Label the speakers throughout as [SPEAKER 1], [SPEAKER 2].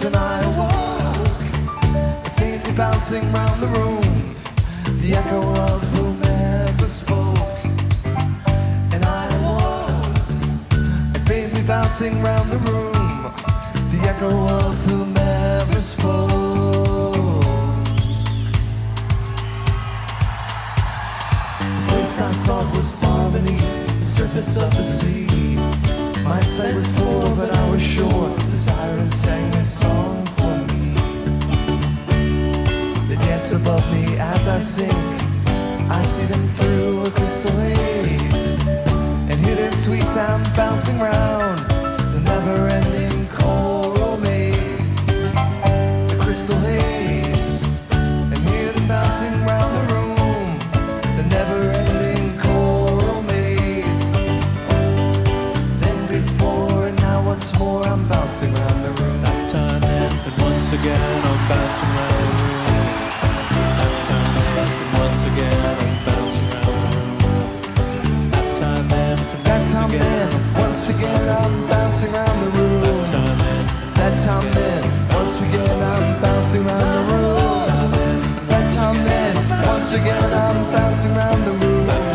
[SPEAKER 1] and I awoke, faintly bouncing round the room, the echo of whomever spoke. And I awoke, faintly bouncing round the room, the echo of whomever spoke. The place I sought was far beneath the surface of the sea. My sight was poor, but I was sure the siren sang this song for me. They dance above me as I sing. I see them through a crystal haze, and hear their sweet sound bouncing round the never-ending choral maze. The crystal haze, and hear them bouncing round the room, the never-ending choral maze. Then before and now once more I'm bouncing round the room.
[SPEAKER 2] That time then, and once again I'm bouncing round the room. That time then, and once again I'm bouncing round the room. That time then, and
[SPEAKER 1] That time then, once again I'm bouncing round the room.
[SPEAKER 2] that time then,
[SPEAKER 1] That time then, once again I'm bouncing round the room. That time then, once again I'm bouncing round the room.
[SPEAKER 2] that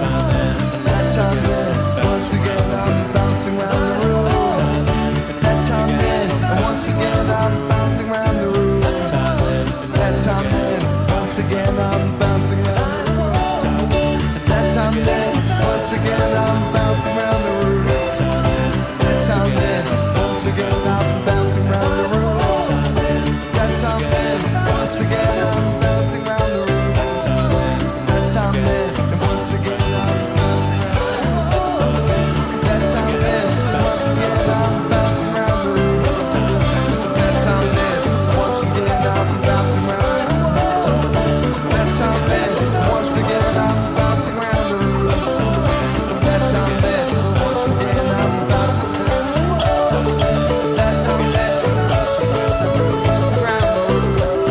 [SPEAKER 2] time then,
[SPEAKER 1] That time then, once again I'm bouncing round the room. That time then, once again I'm bouncing round the room. That time then, once again I'm bouncing round the room. That time then, once again I'm bouncing round the room. That time then, once again I'm bouncing round the room. That time then, once again I'm bouncing round the room. That time then, once again I'm bouncing round the room. That time then, once again I'm bouncing round the room. That time then, once again I'm bouncing round the room. That time then, once again I'm bouncing round the room. That time then, once again I'm bouncing round the room. That time then, once again I'm bouncing round the room.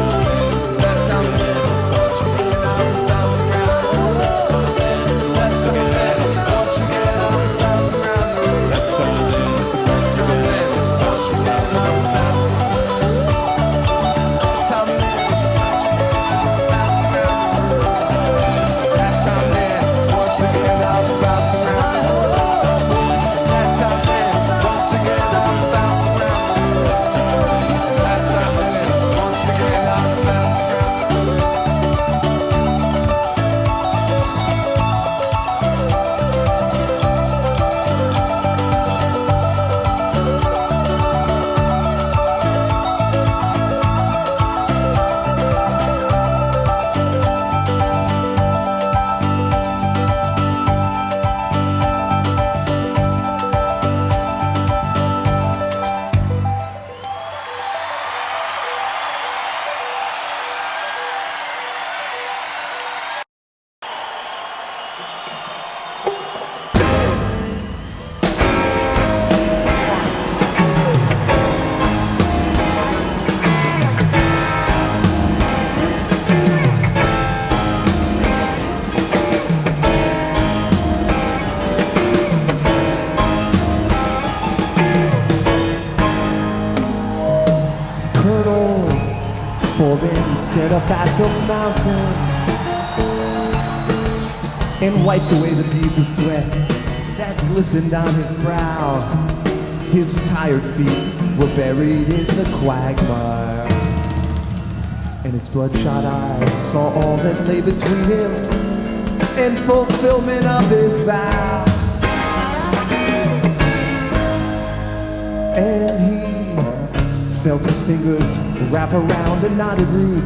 [SPEAKER 1] That time then, once again I'm bouncing round the room. That time then, once again I'm bouncing round the room. That time then, once again I'm bouncing round the room. That time then, once again I'm bouncing round the room. That time then, once again I'm bouncing round the room. That time then, once again I'm bouncing round the room. That time then, once again I'm bouncing round the room. Colonel Forbin stared up at the mountain and wiped away the beads of sweat that glistened on his brow. His tired feet were buried in the quagmire, and his bloodshot eyes saw all that lay between him and fulfillment of his vow. And he felt his fingers wrap around a knotted root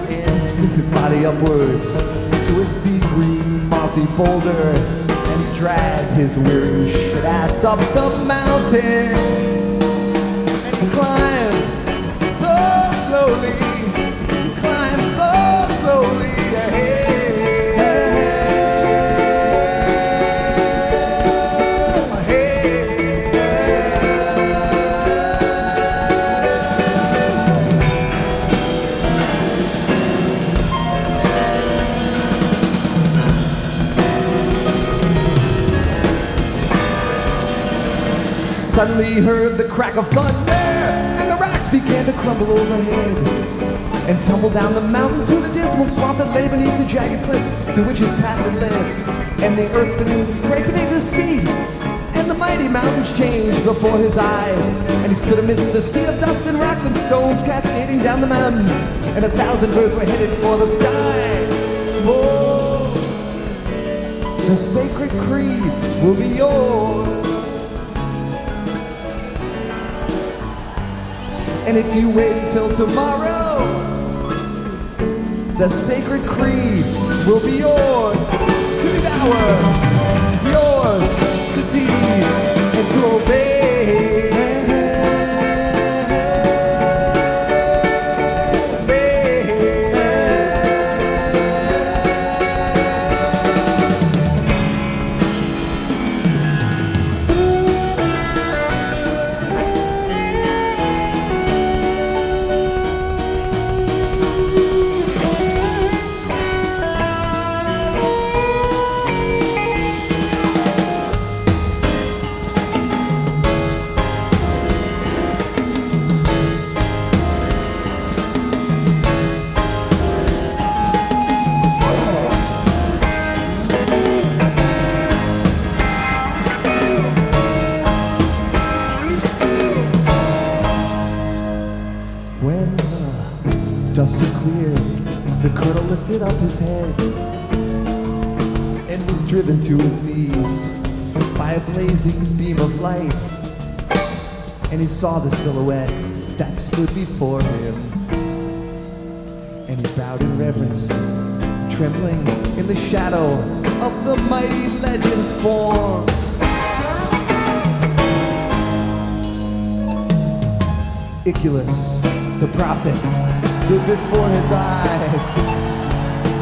[SPEAKER 1] and flipped his body upwards to a sea green mossy boulder and dragged his weary shit ass up the mountain. And he climbed so slowly, climbed so slowly. Suddenly heard the crack of thunder began to crumble overhead and tumble down the mountain to the dismal swamp that lay beneath the jagged cliffs through which his path had led. And the earth quaked beneath his feet, and the mighty mountains changed before his eyes. And he stood amidst a sea of dust and rocks and stones cascading down the mountain, and 1,000 birds were headed for the sky. Oh, the sacred creed will be yours. And if you wait until tomorrow, the sacred creed will be yours to devour, yours to seize and to obey. Lifted up his head and was driven to his knees by a blazing beam of light, and he saw the silhouette that stood before him, and he bowed in reverence, trembling in the shadow of the mighty legend's form. Iculus, the prophet, stood before his eyes,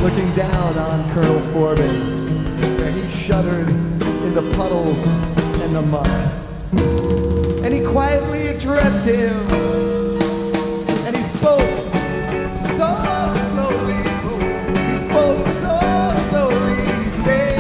[SPEAKER 1] looking down on Colonel Forbin, where he shuddered in the puddles and the muck. And he quietly addressed him, and he spoke so slowly, he spoke so slowly, he said,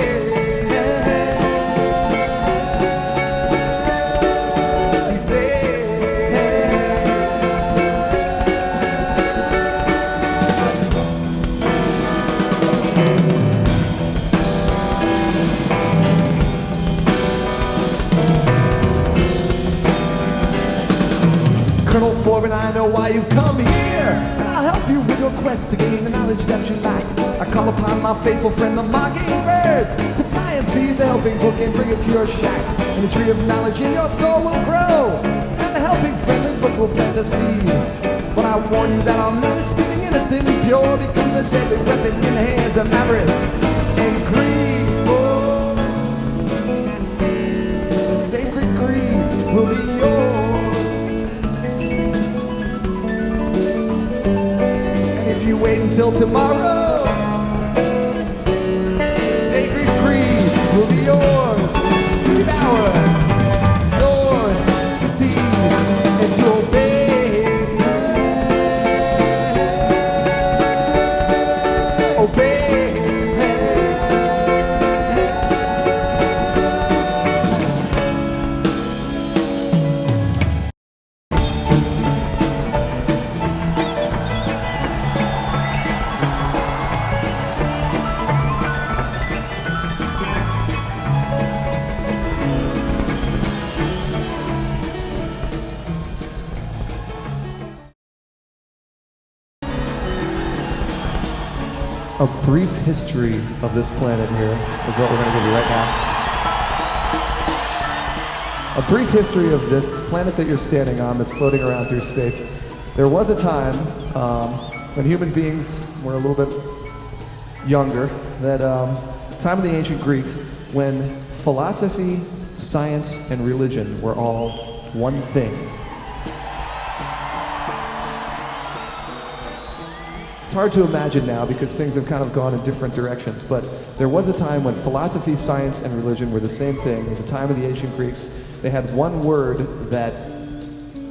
[SPEAKER 1] Colonel Forbin, I know why you've come here, and I'll help you with your quest to gain the knowledge that you lack. I call upon my faithful friend, the Mockingbird, to fly and seize the helping book and bring it to your shack. And the tree of knowledge in your soul will grow, and the helping friendly book will plant the seed. But I warn you that our knowledge, seeming innocent and pure, becomes a deadly weapon in the hands of avarice and greed. Oh, the sacred greed will be yours. Wait until tomorrow, sacred creed will be yours to devour, yours to seize and to obey. Obey. A brief history of this planet here is what we're going to give you right now. A brief history of this planet that you're standing on that's floating around through space. There was a time when human beings were a little bit younger, that time of the ancient Greeks, when philosophy, science, and religion were all one thing. It's hard to imagine now because things have kind of gone in different directions, but there was a time when philosophy, science, and religion were the same thing. At the time of the ancient Greeks, they had one word that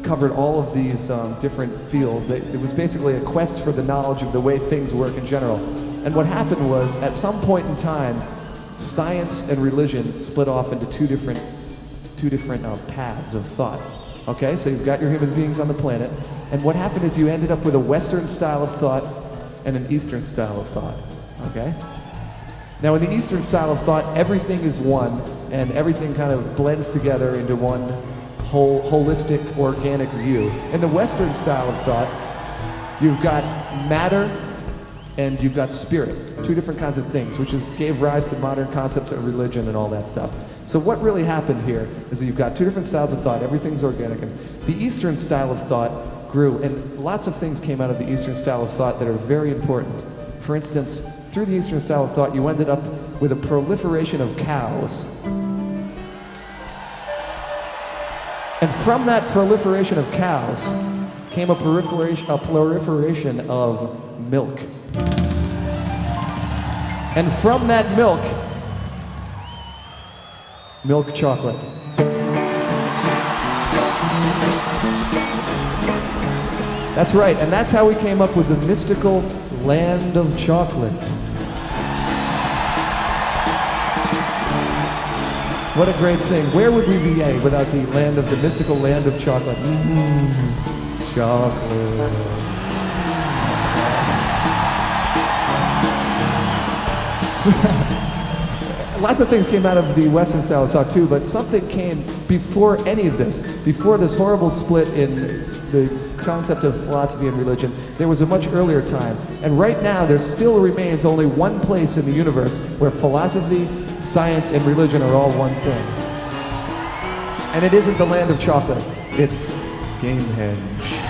[SPEAKER 1] covered all of these different fields. It was basically a quest for the knowledge of the way things work in general. And what happened was, at some point in time, science and religion split off into two different paths of thought.
[SPEAKER 3] Okay, so you've got your human beings on the planet, and what happened is you ended up with a Western style of thought and an Eastern style of thought. Okay? Now, in the Eastern style of thought, everything is one, and everything kind of blends together into one whole, holistic, organic view. In the Western style of thought, you've got matter and you've got spirit, two different kinds of things, which gave rise to modern concepts of religion and all that stuff. So what really happened here is that you've got two different styles of thought, everything's organic, and the Eastern style of thought grew, and lots of things came out of the Eastern style of thought that are very important. For instance, through the Eastern style of thought, you ended up with a proliferation of cows. And from that proliferation of cows came a proliferation of milk. And from that milk chocolate. That's right, and that's how we came up with the mystical land of chocolate. What a great thing. Where would we be without the mystical land of chocolate? Chocolate. Lots of things came out of the Western style of thought too, but something came before any of this, before this horrible split in the concept of philosophy and religion. There was a much earlier time, and right now there still remains only one place in the universe where philosophy, science, and religion are all one thing. And it isn't the land of chocolate, it's Gamehenge.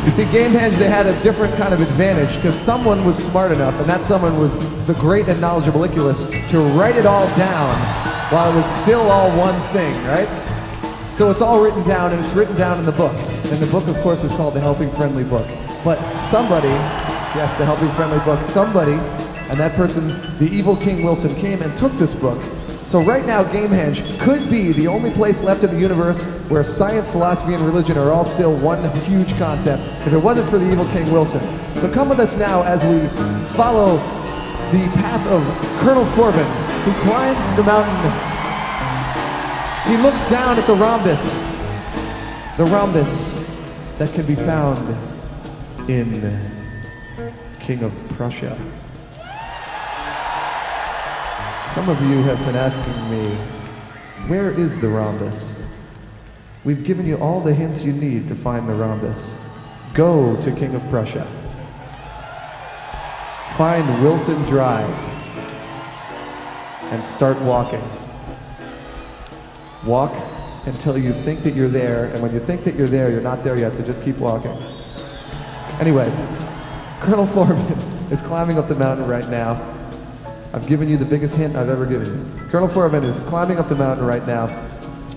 [SPEAKER 3] You see, Gamehenge, they had a different kind of advantage because someone was smart enough, and that someone was the great and knowledgeable Iculus, to write it all down while it was still all one thing, right? So it's all written down, and it's written down in the book. And the book, of course, is called the Helping Friendly Book. But somebody, yes, the Helping Friendly Book, somebody, and that person, the evil King Wilson, came and took this book. So right now, Gamehenge could be the only place left in the universe where science, philosophy, and religion are all still one huge concept, if it wasn't for the evil King Wilson. So come with us now as we follow the path of Colonel Forbin, who climbs the mountain. He looks down at the rhombus that can be found in King of Prussia. Some of you have been asking me, where is the rhombus? We've given you all the hints you need to find the rhombus. Go to King of Prussia. Find Wilson Drive and start walking. Walk until you think that you're there, and when you think that you're there, you're not there yet, so just keep walking. Anyway, Colonel Forbin is climbing up the mountain right now. I've given you the biggest hint I've ever given you. Colonel Forbin is climbing up the mountain right now,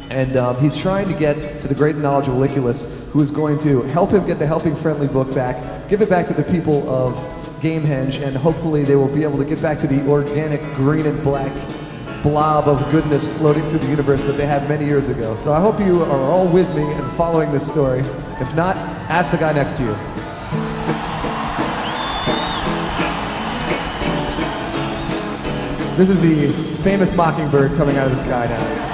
[SPEAKER 3] and he's trying to get to the great and knowledgeable Iculus, who is going to help him get the Helping Friendly Book back, give it back to the people of Gamehenge, and hopefully they will be able to get back to the organic green and black blob of goodness floating through the universe that they had many years ago. So I hope you are all with me and following this story. If not, ask the guy next to you. This is the famous Mockingbird coming out of the sky now.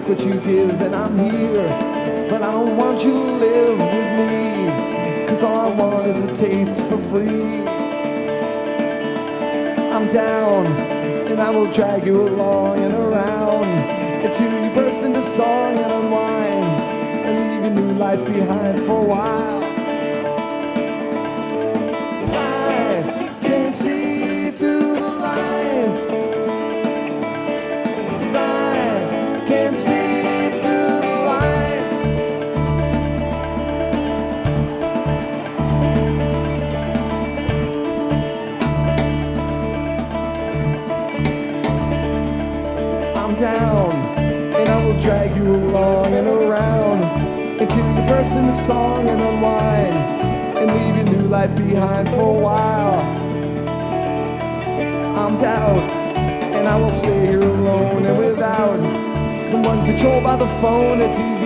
[SPEAKER 3] take what you give, and I'm here. But I don't want you to live with me, 'cause all I want is a taste for free. I'm down, and I will drag you along and around until you burst into song and unwind and leave your new life behind for a while. 'Cause I can't see through the lines. 'Cause I can't see through the lines. I'm down, and I will drag you along and around until you burst into song and unwind and leave your new life behind for a while. I'm down, and I will stay here alone and without someone controlled by the phone or TV,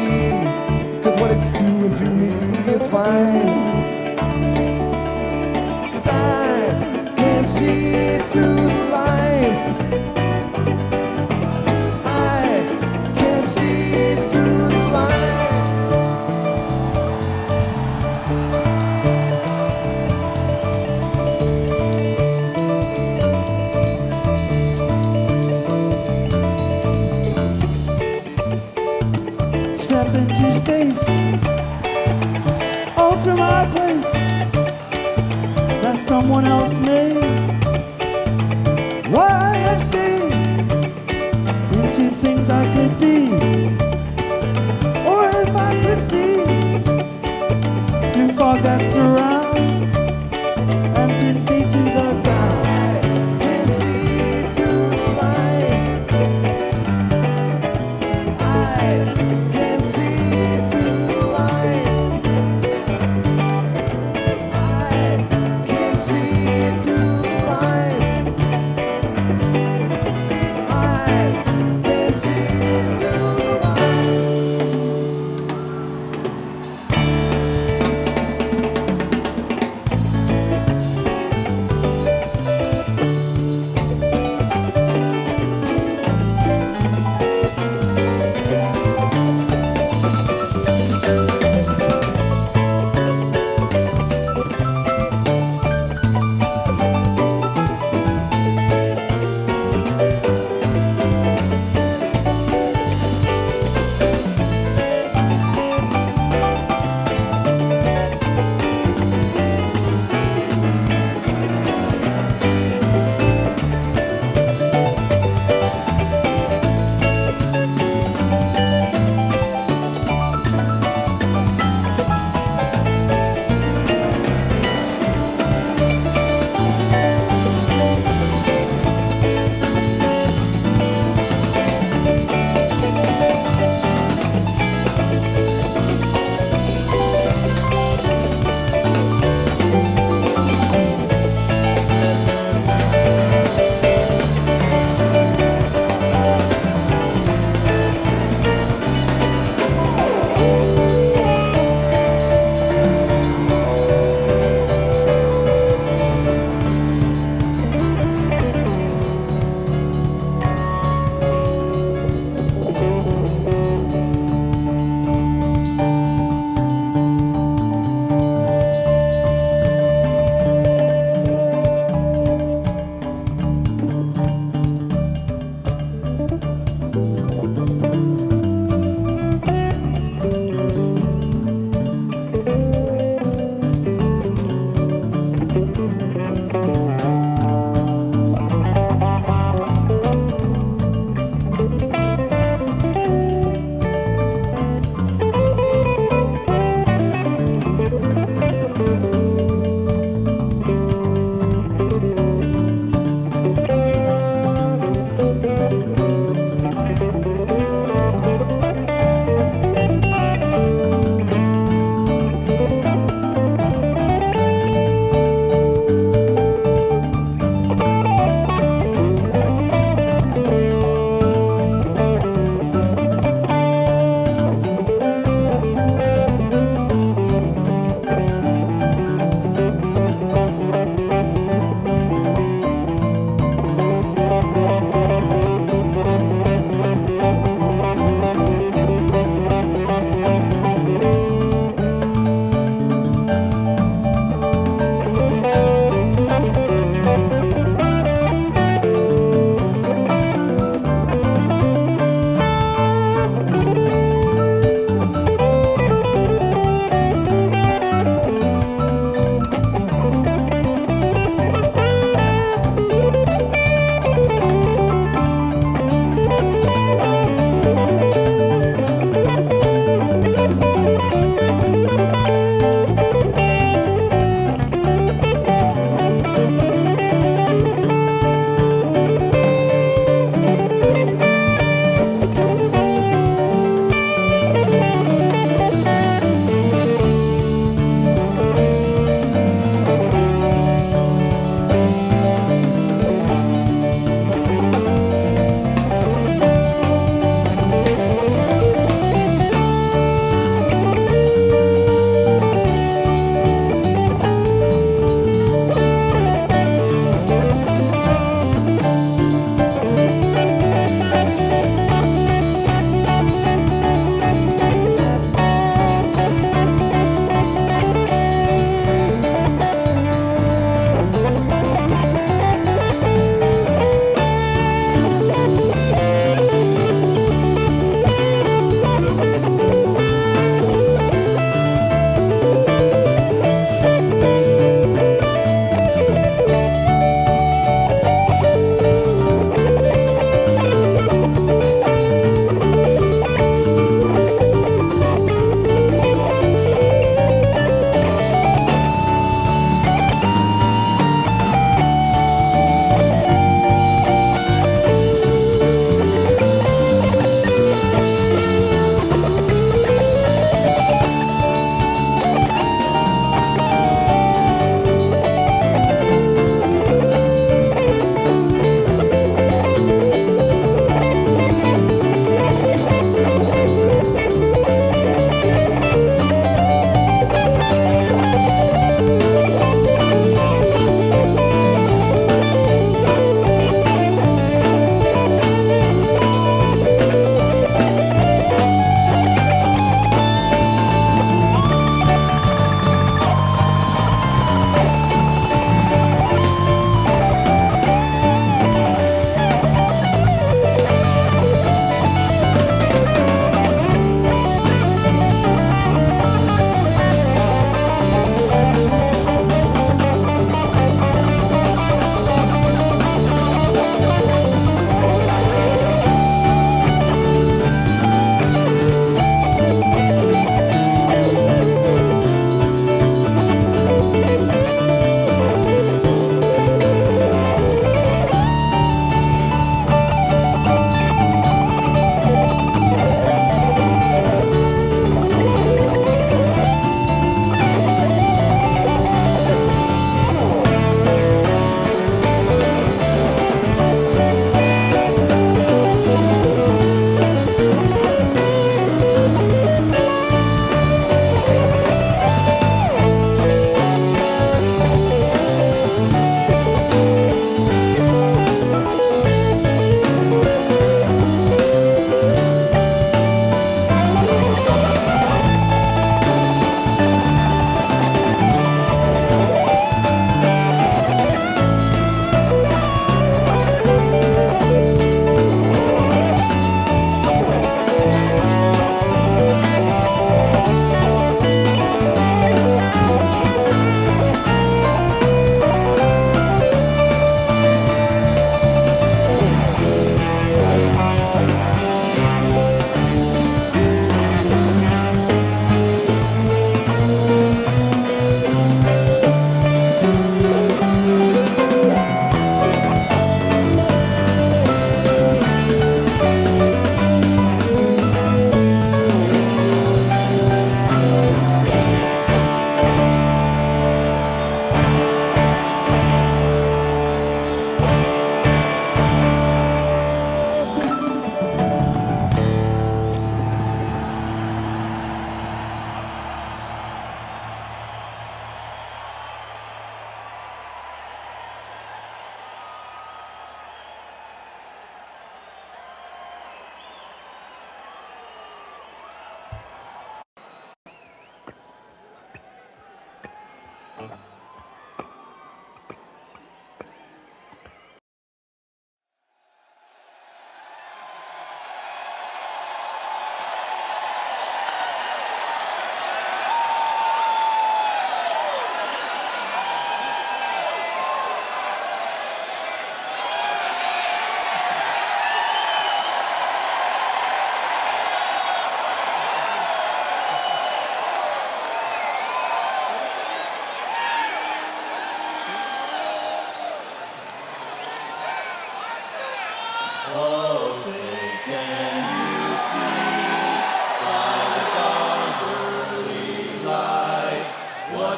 [SPEAKER 3] 'cause what it's doing to me is fine. 'Cause I can't see through the lines. I can't see through the lines.
[SPEAKER 4] Step into space, alter my place that someone else made. Why I'm staying into things I could be, or if I could see through fog that surrounds and pins me to the ground.
[SPEAKER 3] I can't see through the lines. I can't see through the lines. I can't see through the lines.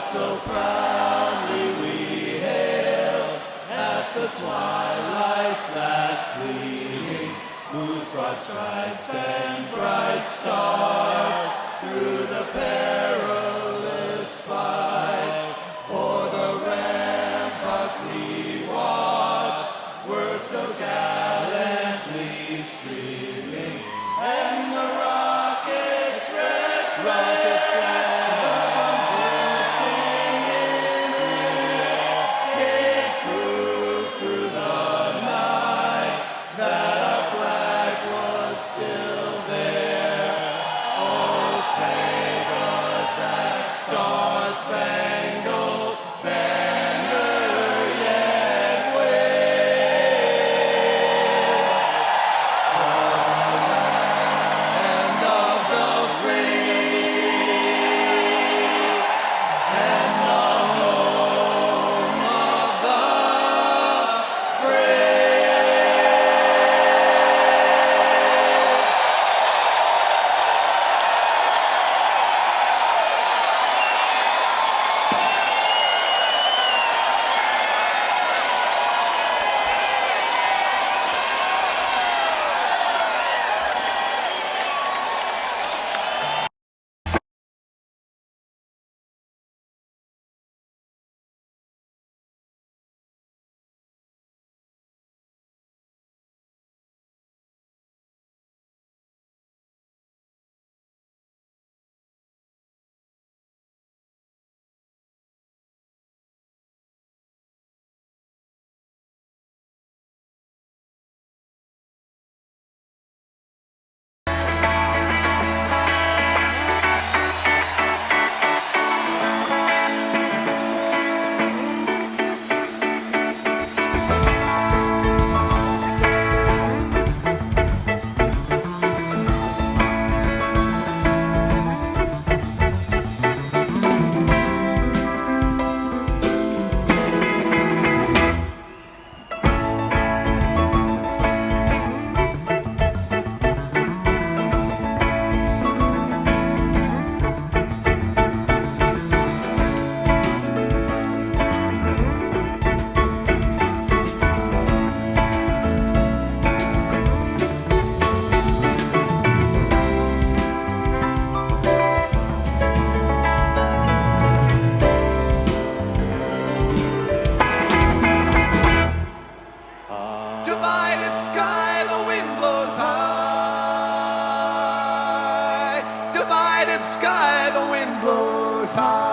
[SPEAKER 1] so proudly we hail at the twilight's last gleaming, whose broad stripes and bright stars through the perilous fight o'er the ramparts we watched were so gallantly streaming, and the rockets red rockets bombs bursting in air gave proof through the night that our flag was still there. Oh, say does that star-spangled banner yet wave? And of the free and the home of the divided sky, the wind blows high. Divided sky, the wind blows high.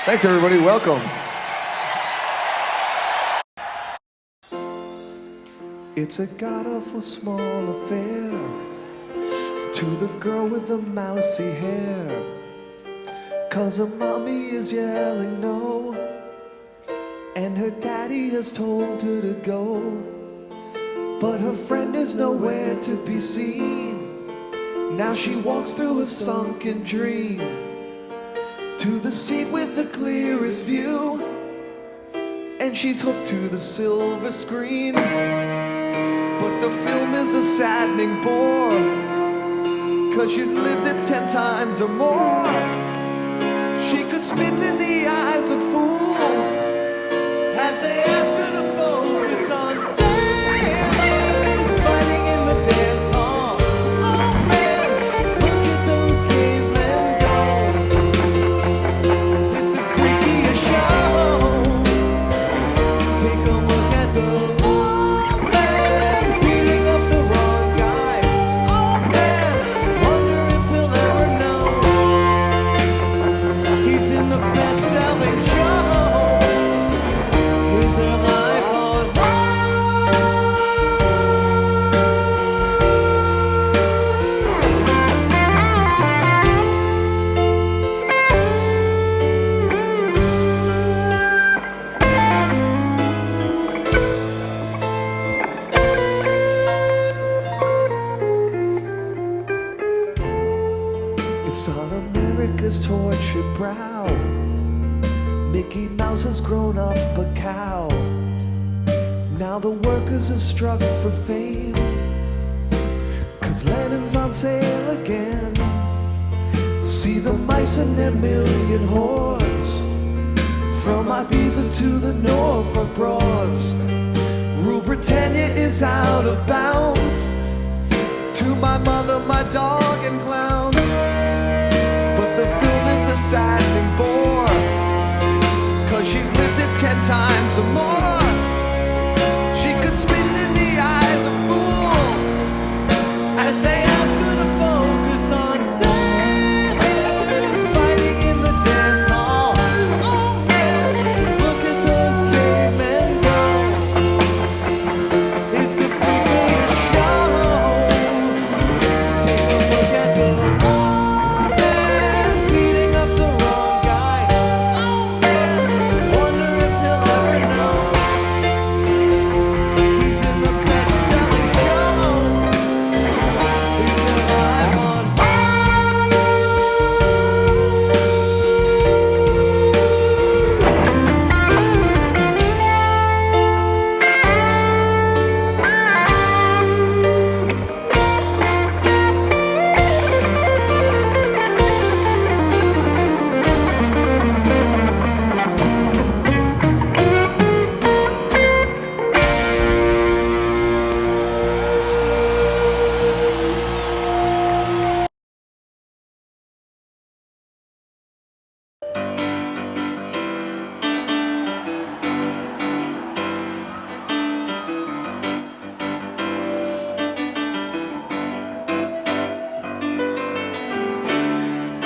[SPEAKER 3] Thanks, everybody. Welcome.
[SPEAKER 1] It's a god-awful small affair to the girl with the mousy hair, 'cause her mommy is yelling no, and her daddy has told her to go. But her friend is nowhere to be seen. Now she walks through a sunken dream to the seat with the clearest view, and she's hooked to the silver screen. But the film is a saddening bore, 'cause she's lived it 10 times or more. She could spit in the eyes of fools as they ask her to focus on sailors fighting in the dance hall. Oh man, look at those cavemen go. It's the freakiest show. Take a look at the old man beating up the wrong guy. Oh man, wonder if he'll ever know he's in the best-selling show. Is their life on It's on America's tortured brow. Mickey Mouse has grown up a cow. Now the workers have struck for fame, 'cause Lennon's on sale again. See the mice in their million hordes, from Ibiza to the Norfolk Broads. Rule Britannia is out of bounds. To my mother, my dog, and clowns. But the film is a saddening bore, 'cause she's lived it 10 times or more. She could spit in the eyes of fools as they ask her to focus on sailors fighting in the dance hall. Oh man, look at those cavemen go. It's the freakiest show. Take a look at the old man beating up the wrong guy. Oh man, wonder if he'll ever know he's in the best-selling show. Is there life on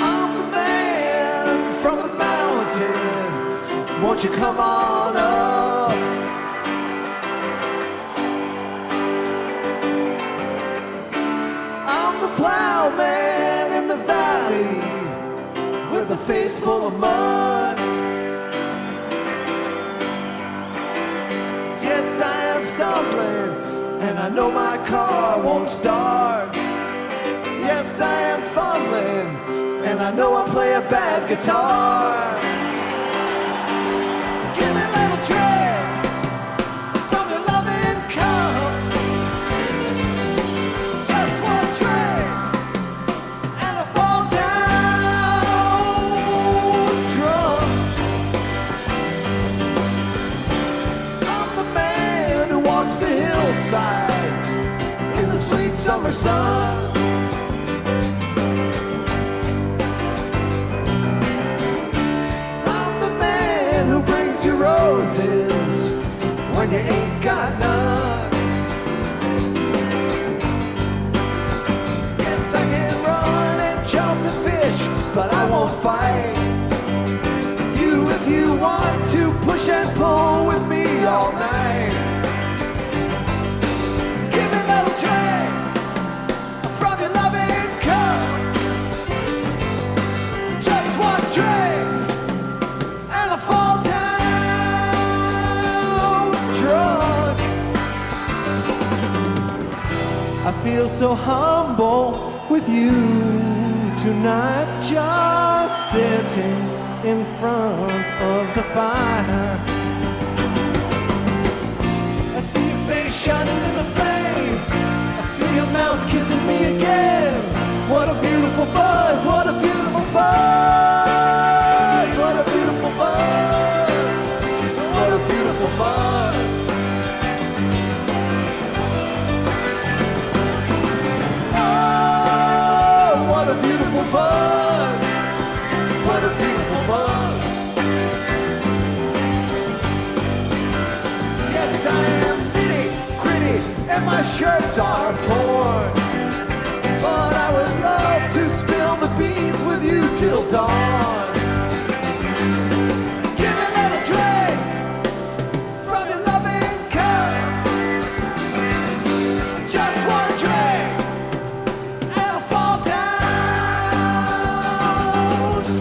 [SPEAKER 1] I'm the man from the mountain. Won't you come on up? I'm the plowman in the valley with a face full of mud. Yes, I am stumbling, and I know my car won't start. Yes, I am fumbling, and I know I play a bad guitar. Give me a little drink from your loving cup. Just one drink, and I fall down drunk. I'm the man who walks the hillside in the sweet summer sun. Your roses when you ain't got none. Yes, I can run and jump and fish, but I won't fight you if
[SPEAKER 2] feel so humble with you tonight, just sitting in front of the fire. I see your face shining in the flame. I feel your mouth kissing me again. What a beautiful buzz, what a beautiful buzz, what a beautiful buzz, what a beautiful buzz. Oh, what a beautiful buzz, what a beautiful buzz. Yes, I am nitty gritty and my shirts are torn, but I would love to spill the beans with you till dawn. Give me another drink from your loving cup. Just one drink and I'll fall down drunk.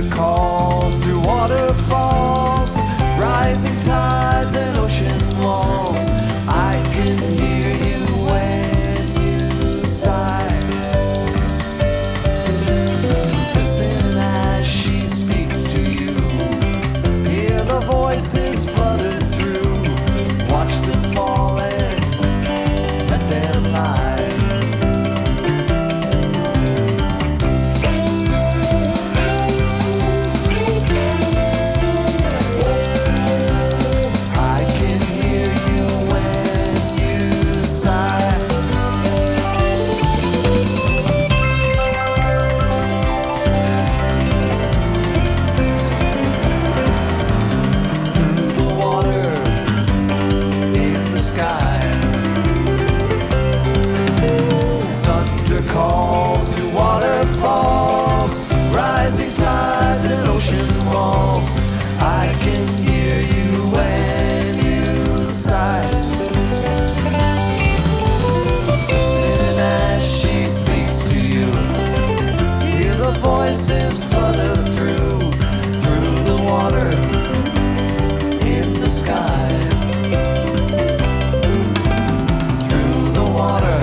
[SPEAKER 1] Thunder calls through waterfalls, rising tides and ocean walls. I can hear you when you sigh. Listen as she speaks to you. Hear the voices flutter through. Watch them fall and let them lie. Calls to waterfalls, rising tides and ocean walls. I can hear you when you sigh. Listen as she speaks to you. Hear the voices flutter through the water in the sky. Through the water.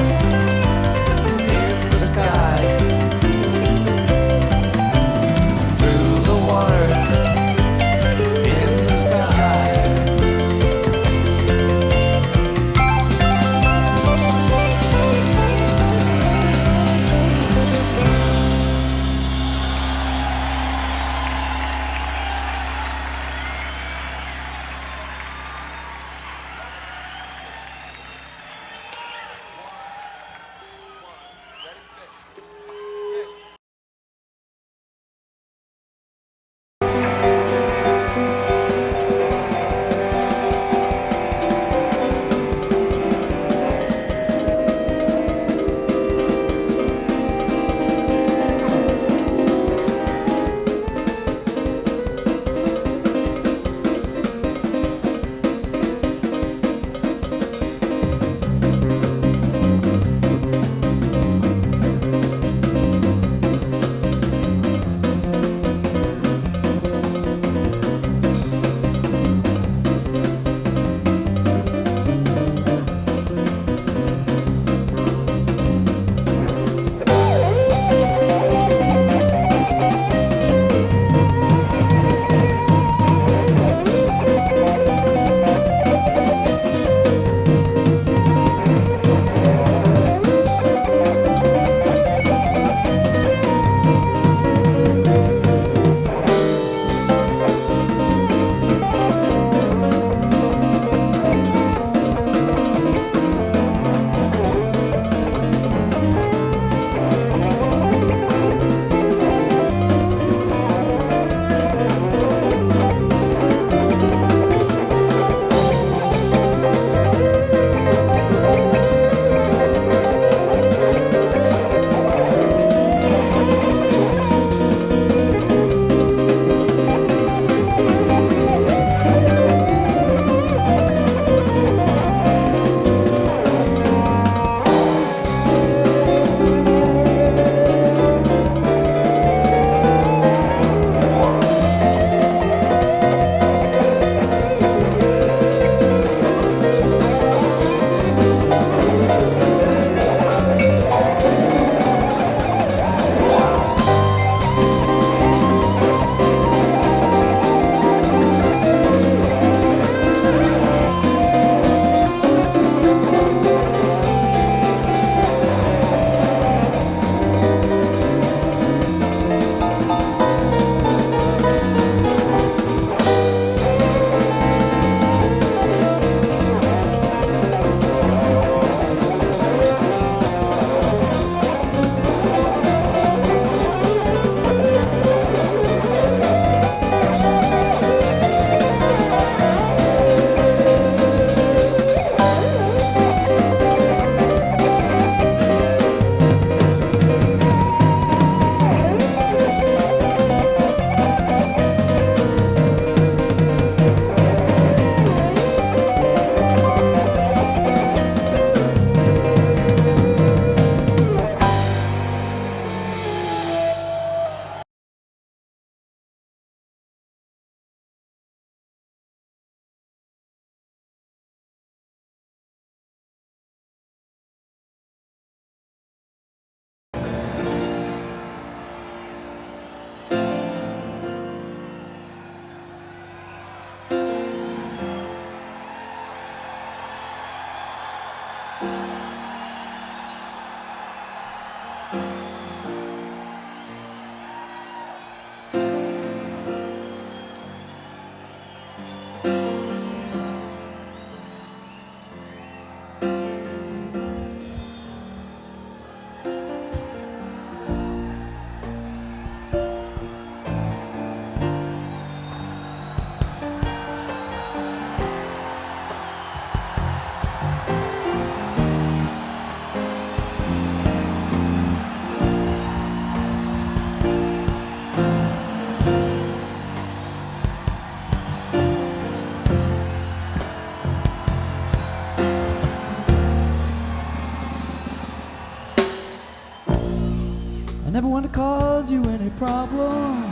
[SPEAKER 4] I never want to cause you any problem.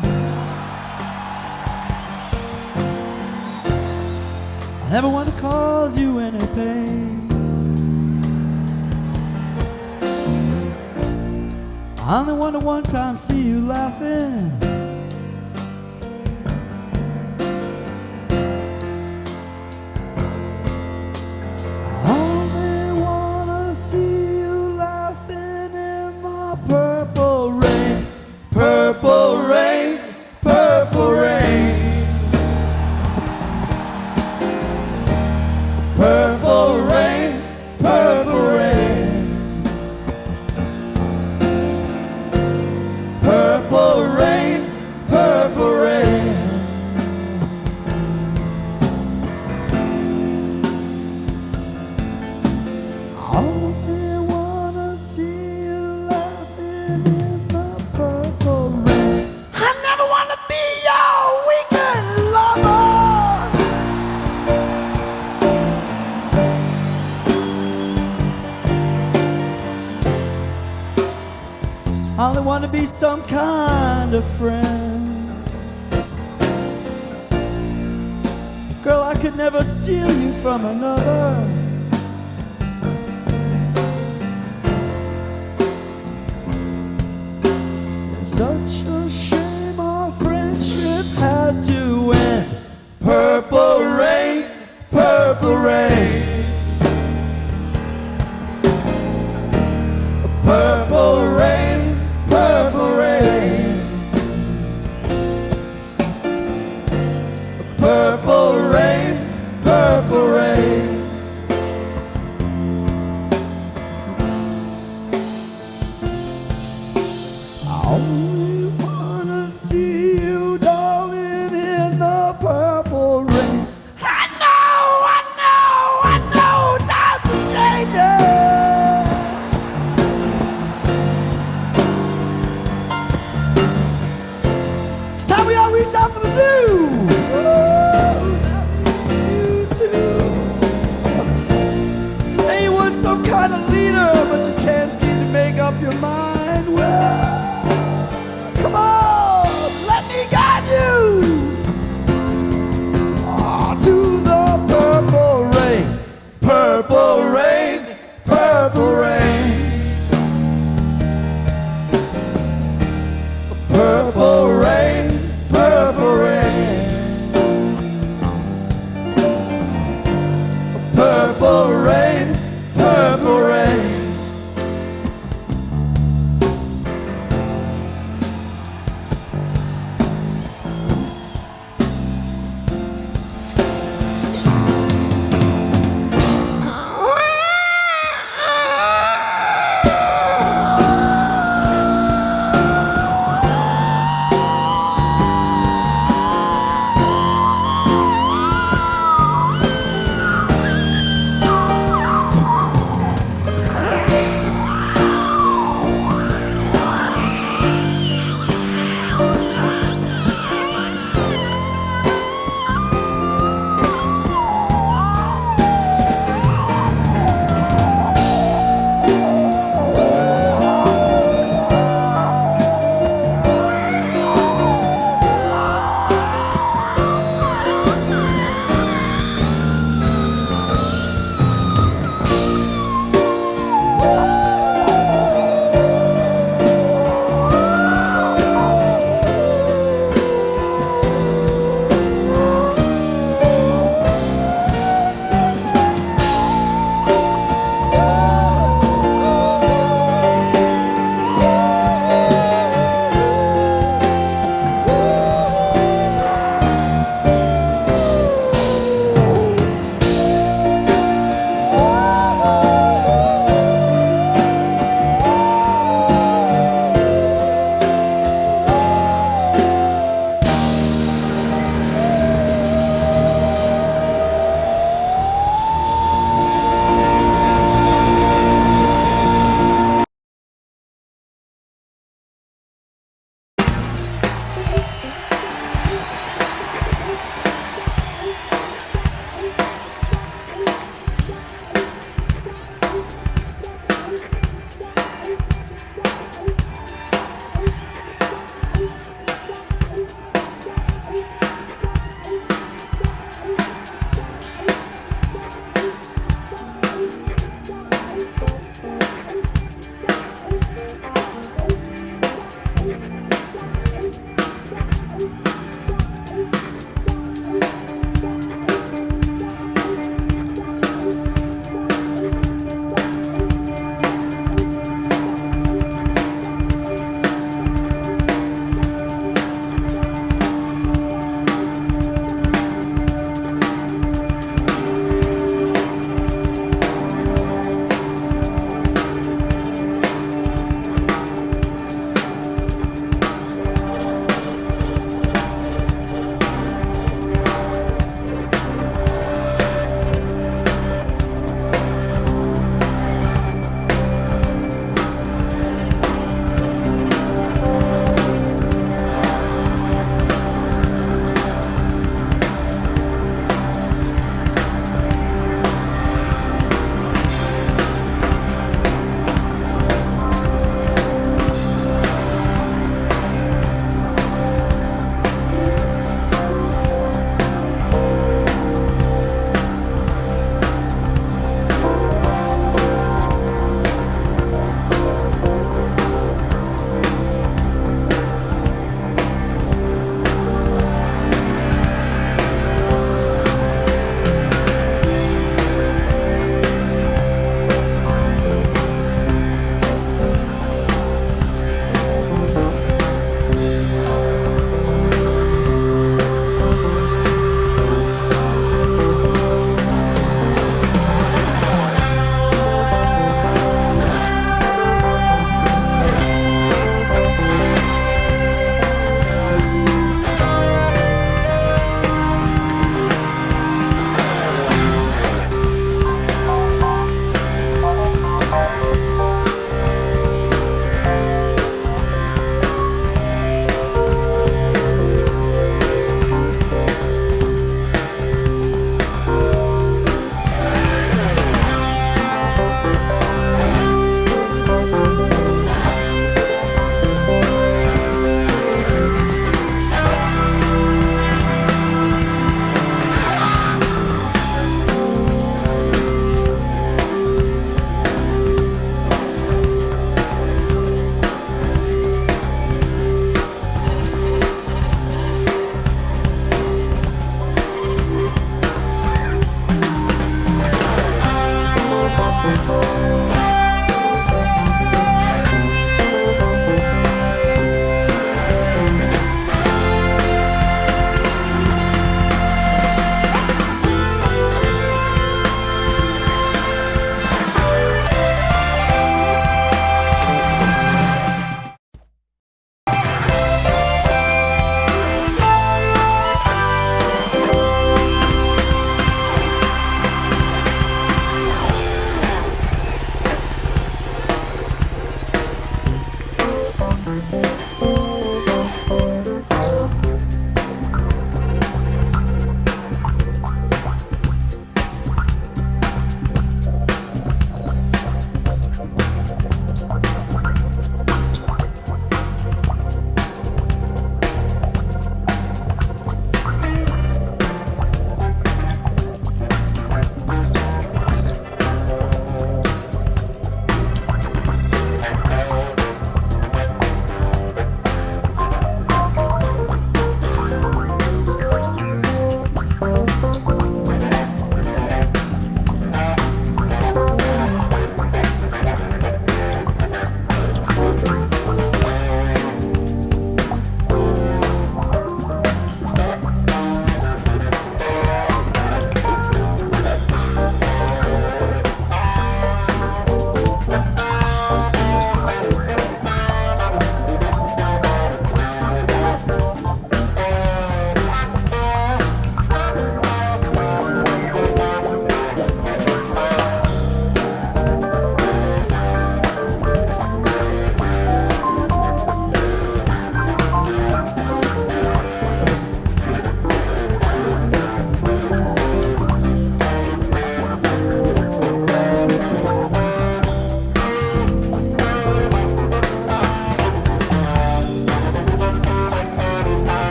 [SPEAKER 4] I never want to cause you any pain. I only want to one time see you laughing. I only want to see you laughing in the purple rain. Purple rain, purple rain. Purple rain, purple rain. Purple rain, purple rain. I only wanna see you laughing in the purple rain. I never wanna be your weekend lover. I only want to be some kind of friend. Girl, I could never steal you from another. Such a shame our friendship had to end. Purple rain, purple rain. Purple rain, purple rain. Purple rain, purple rain. I only wanna see you, darling, in the purple rain. I know, times are changing. We all reach out for the new. Oh, I need you too. Say you want some kind of leader, but you can't seem to make up your mind. Well,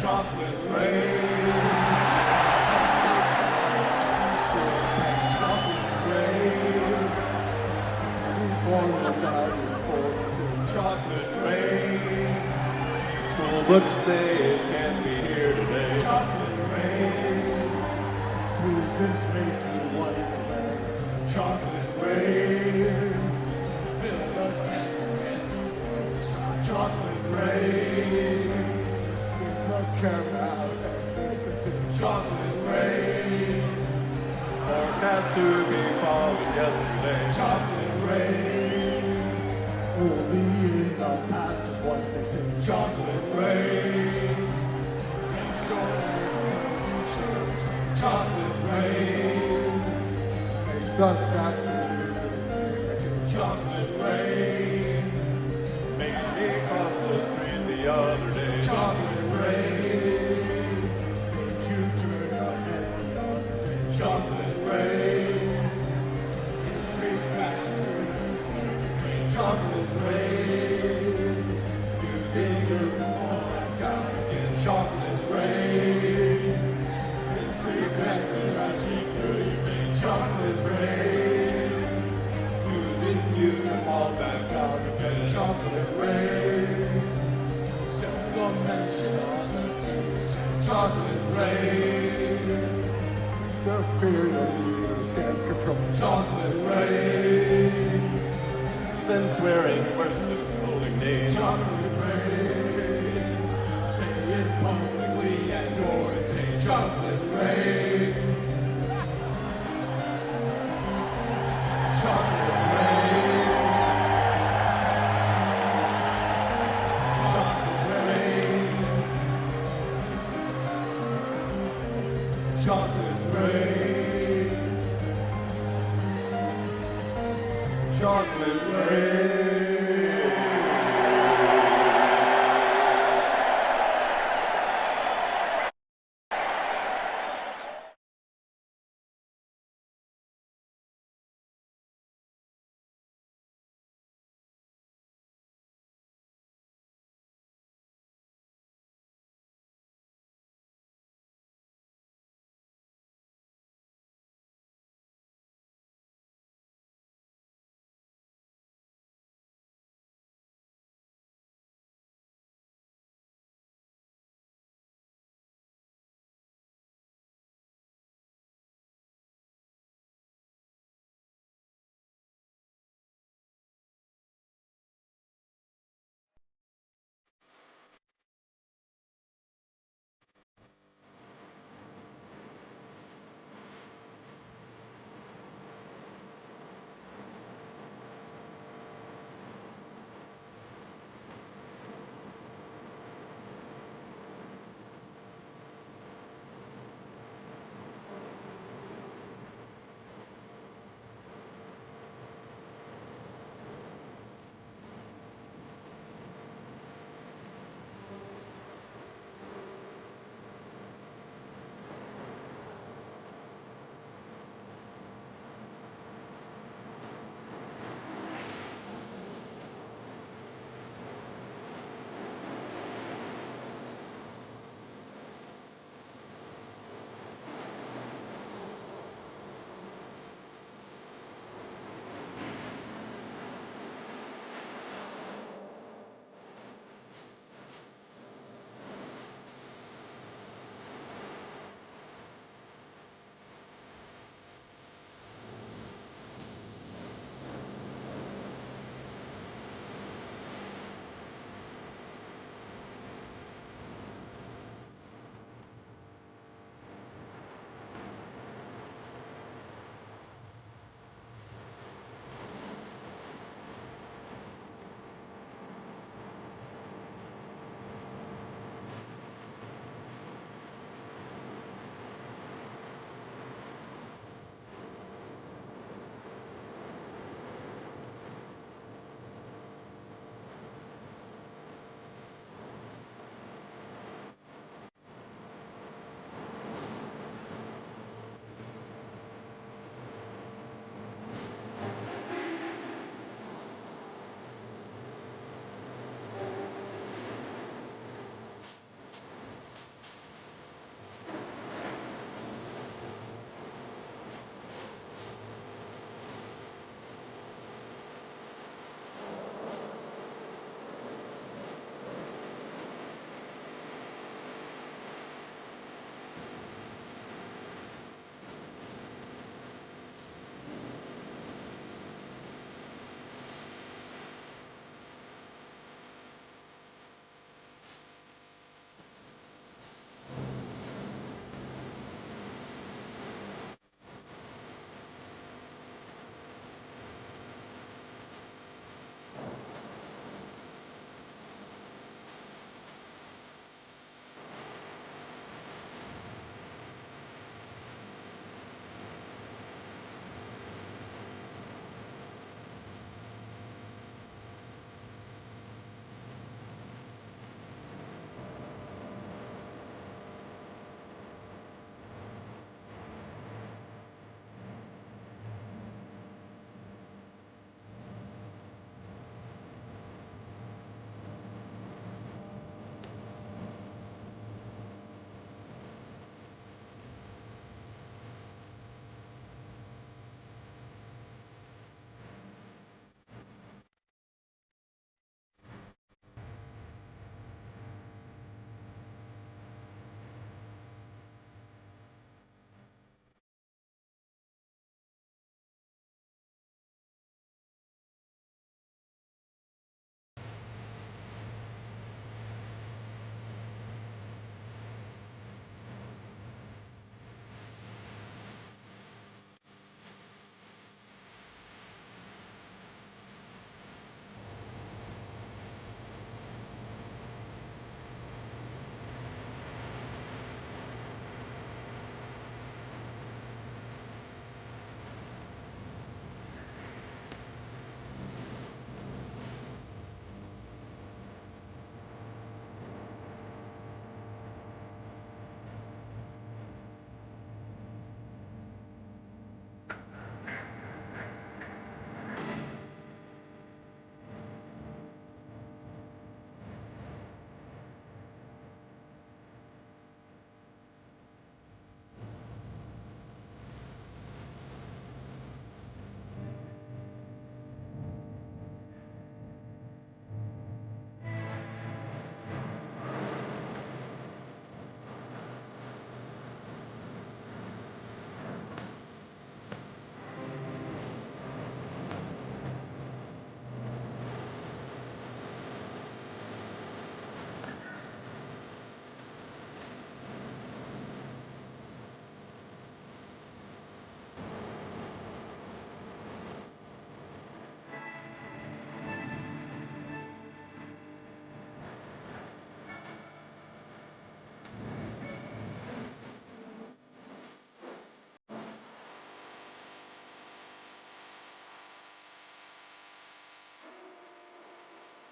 [SPEAKER 2] chocolate rain. Chocolate rain. Born the time before the sun. Chocolate rain. School books say it can't be here today. Chocolate rain. Reasons make you wonderland. Chocolate rain. Build a tent and chocolate rain. Bring the camera out and take the scene. Chocolate rain. Forecast to be falling yesterday. Chocolate rain. Only in the past is what they say. Chocolate rain. Chocolate rain. Makes us happy. Chocolate rain. Made me cross the street the other day. Chocolate rain. Made you turn your head the other day. Chocolate rain. History crashes through. Chocolate rain. Using yours all back down again. Chocolate rain. History crashes through your veins. Chocolate rain. Using you to fall back out again. Chocolate rain. Several mention on the tears. Chocolate rain. It's the fear your leaders can't control. Chocolate rain. It's them swearing worse than calling names. Chocolate rain. Say it publicly and you're insane. Chocolate rain. Chocolate rain. Chocolate rain. Chocolate rain. Chocolate rain.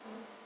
[SPEAKER 2] Thank you.